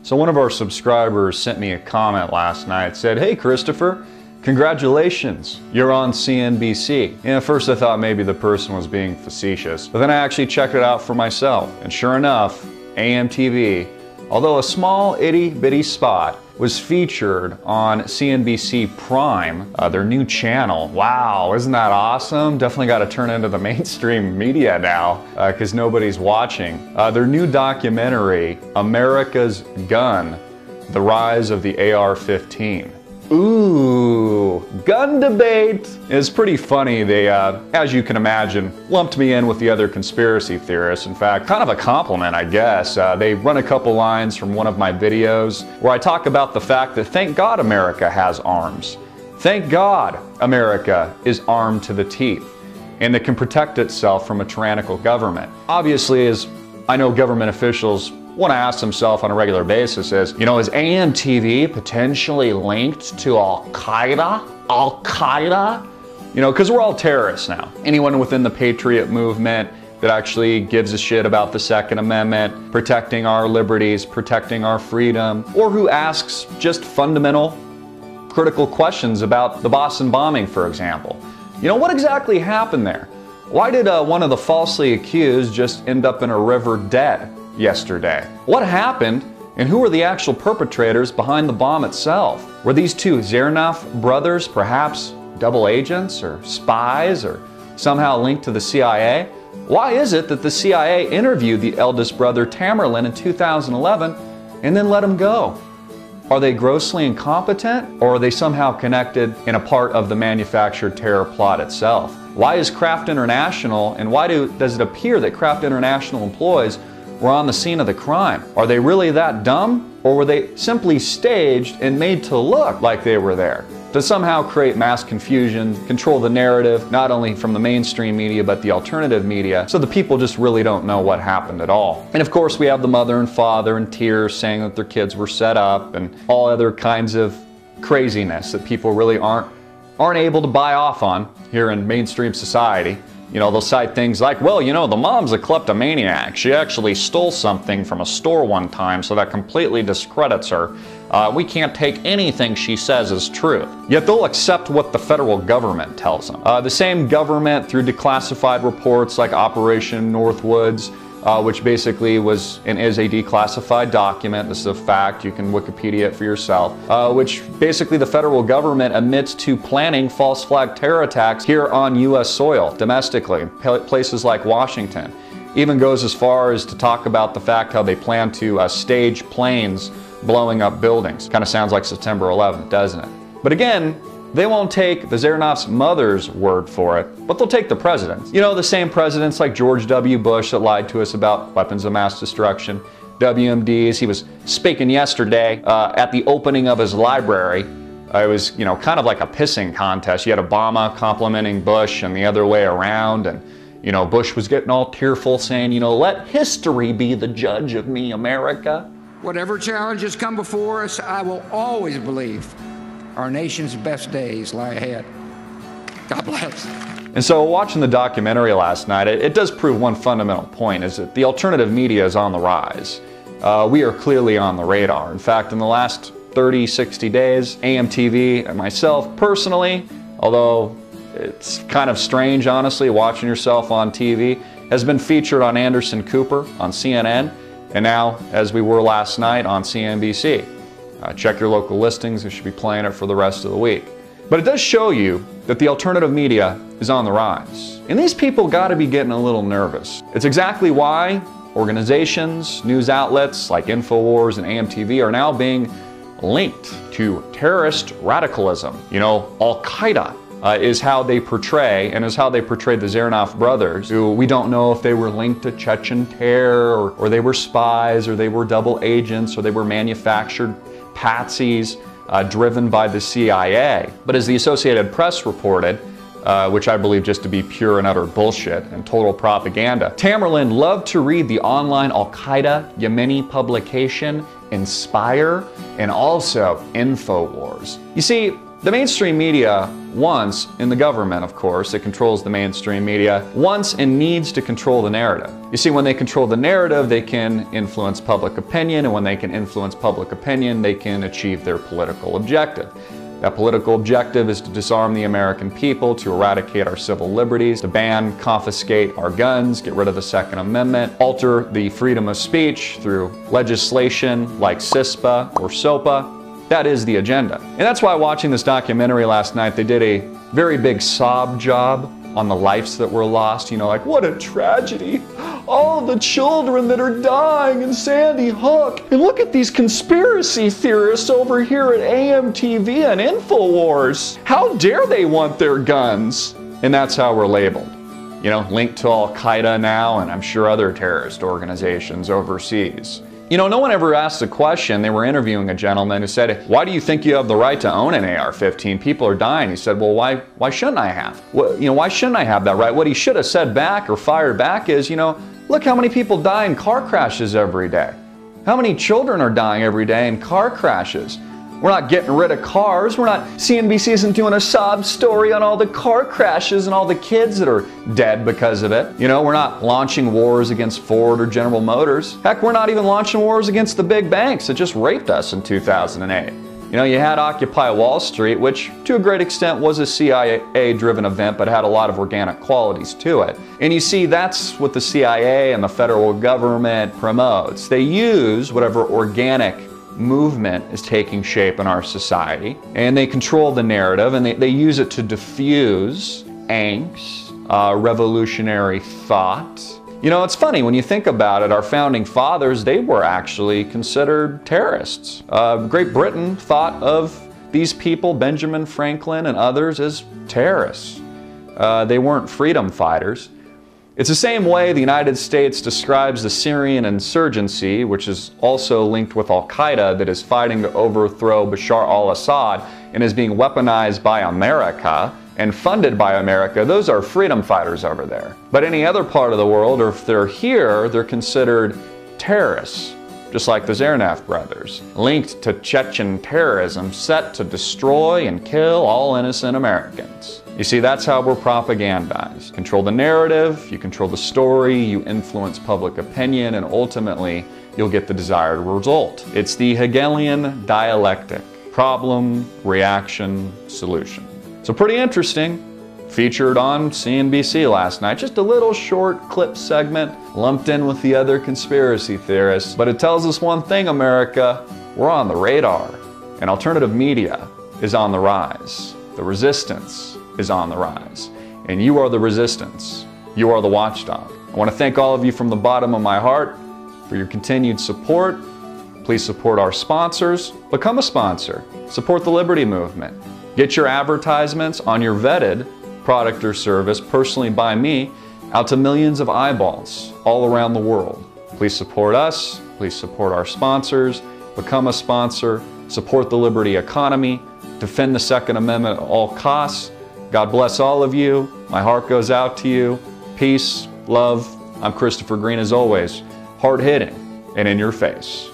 So one of our subscribers sent me a comment last night, said, "Hey Christopher, congratulations, you're on CNBC." And at first I thought maybe the person was being facetious, but then I actually checked it out for myself. And sure enough, AMTV, although a small itty bitty spot, was featured on CNBC Prime, their new channel. Wow, isn't that awesome? Definitely got to turn into the mainstream media now, because nobody's watching. Their new documentary, America's Gun, The Rise of the AR-15. Ooh, gun debate is pretty funny. They, as you can imagine, lumped me in with the other conspiracy theorists. In fact, kind of a compliment, I guess. They run a couple lines from one of my videos where I talk about the fact that thank God America has arms. Thank God America is armed to the teeth and it can protect itself from a tyrannical government. Obviously, as I know government officials want to ask themselves on a regular basis is, is AMTV potentially linked to Al-Qaeda? Al-Qaeda? Because we're all terrorists now. Anyone within the Patriot movement that actually gives a shit about the Second Amendment, protecting our liberties, protecting our freedom, or who asks just fundamental, critical questions about the Boston bombing, for example. What exactly happened there? Why did one of the falsely accused just end up in a river dead yesterday? What happened, and who were the actual perpetrators behind the bomb itself? Were these two Zernoff brothers perhaps double agents or spies or somehow linked to the CIA? Why is it that the CIA interviewed the eldest brother Tamerlan in 2011 and then let him go? Are they grossly incompetent, or are they somehow connected in a part of the manufactured terror plot itself? Why is Kraft International, and why does it appear that Kraft International employees were on the scene of the crime? Are they really that dumb, or were they simply staged and made to look like they were there to somehow create mass confusion, control the narrative, not only from the mainstream media but the alternative media, so the people just really don't know what happened at all? And of course we have the mother and father in tears saying that their kids were set up, and all other kinds of craziness that people really aren't able to buy off on here in mainstream society. They'll cite things like, well, the mom's a kleptomaniac. She actually stole something from a store one time, so that completely discredits her. We can't take anything she says as truth. Yet they'll accept what the federal government tells them. The same government, through declassified reports like Operation Northwoods, which basically was and is a declassified document. This is a fact. You can Wikipedia it for yourself. Which basically the federal government admits to planning false flag terror attacks here on U.S. soil, domestically, places like Washington. Even goes as far as to talk about the fact how they plan to stage planes blowing up buildings. Kind of sounds like September 11th, doesn't it? But again, they won't take the Zernoff's mother's word for it, but they'll take the president's. The same presidents like George W. Bush that lied to us about weapons of mass destruction, WMDs. He was speaking yesterday at the opening of his library. It was, kind of like a pissing contest. You had Obama complimenting Bush and the other way around, and Bush was getting all tearful saying, let history be the judge of me, America. Whatever challenges come before us, I will always believe our nation's best days lie ahead. God bless. And so watching the documentary last night, it does prove one fundamental point, is that the alternative media is on the rise. We are clearly on the radar. In fact, in the last 30, 60 days, AMTV and myself personally, although it's kind of strange, honestly, watching yourself on TV, has been featured on Anderson Cooper on CNN, and now, as we were last night, on CNBC. Check your local listings. We should be playing it for the rest of the week. But it does show you that the alternative media is on the rise. And these people got to be getting a little nervous. It's exactly why organizations, news outlets like InfoWars and AMTV are now being linked to terrorist radicalism. Al-Qaeda is how they portray, and is how they portrayed the Zernoff brothers, who we don't know if they were linked to Chechen terror, or they were spies, or they were double agents, or they were manufactured patsies driven by the CIA. But as the Associated Press reported, which I believe just to be pure and utter bullshit and total propaganda, Tamerlan loved to read the online Al-Qaeda Yemeni publication Inspire, and also InfoWars. You see, The mainstream media wants, in the government of course, it controls the mainstream media, wants and needs to control the narrative. You see, when they control the narrative, they can influence public opinion, and when they can influence public opinion, they can achieve their political objective. That political objective is to disarm the American people, to eradicate our civil liberties, to ban, confiscate our guns, get rid of the Second Amendment, alter the freedom of speech through legislation like CISPA or SOPA. That is the agenda. And that's why watching this documentary last night, they did a very big sob job on the lives that were lost. You know, like, what a tragedy. All the children that are dying in Sandy Hook. And look at these conspiracy theorists over here at AMTV and InfoWars. How dare they want their guns? And that's how we're labeled. You know, linked to Al-Qaeda now, and I'm sure other terrorist organizations overseas. You know, no one ever asked the question. They were interviewing a gentleman who said, why do you think you have the right to own an AR-15? People are dying. He said, well, why shouldn't I have? Well, you know, why shouldn't I have that right? What he should have said back or fired back is, you know, look how many people die in car crashes every day. How many children are dying every day in car crashes? We're not getting rid of cars. CNBC isn't doing a sob story on all the car crashes and all the kids that are dead because of it. You know, we're not launching wars against Ford or General Motors. Heck, we're not even launching wars against the big banks that just raped us in 2008. You know, you had Occupy Wall Street, which to a great extent was a CIA-driven event, but had a lot of organic qualities to it. And you see, that's what the CIA and the federal government promotes. They use whatever organic movement is taking shape in our society, and they control the narrative, and they use it to diffuse angst, revolutionary thought. You know, it's funny when you think about it, our founding fathers, they were actually considered terrorists. Great Britain thought of these people, Benjamin Franklin and others, as terrorists. They weren't freedom fighters. It's the same way the United States describes the Syrian insurgency, which is also linked with Al-Qaeda, that is fighting to overthrow Bashar al-Assad and is being weaponized by America and funded by America. Those are freedom fighters over there. But any other part of the world, or if they're here, they're considered terrorists, just like the Zarnaf brothers, linked to Chechen terrorism set to destroy and kill all innocent Americans. You see, that's how we're propagandized. Control the narrative, you control the story, you influence public opinion, and ultimately, you'll get the desired result. It's the Hegelian dialectic: problem, reaction, solution. So pretty interesting. Featured on CNBC last night. Just a little short clip segment lumped in with the other conspiracy theorists. But it tells us one thing, America: we're on the radar. And alternative media is on the rise. The resistance is on the rise. And you are the resistance. You are the watchdog. I want to thank all of you from the bottom of my heart for your continued support. Please support our sponsors. Become a sponsor. Support the Liberty Movement. Get your advertisements on your vetted product or service, personally by me, out to millions of eyeballs all around the world. Please support us. Please support our sponsors. Become a sponsor. Support the liberty economy. Defend the Second Amendment at all costs. God bless all of you. My heart goes out to you. Peace, love. I'm Christopher Greene, as always, hard-hitting and in your face.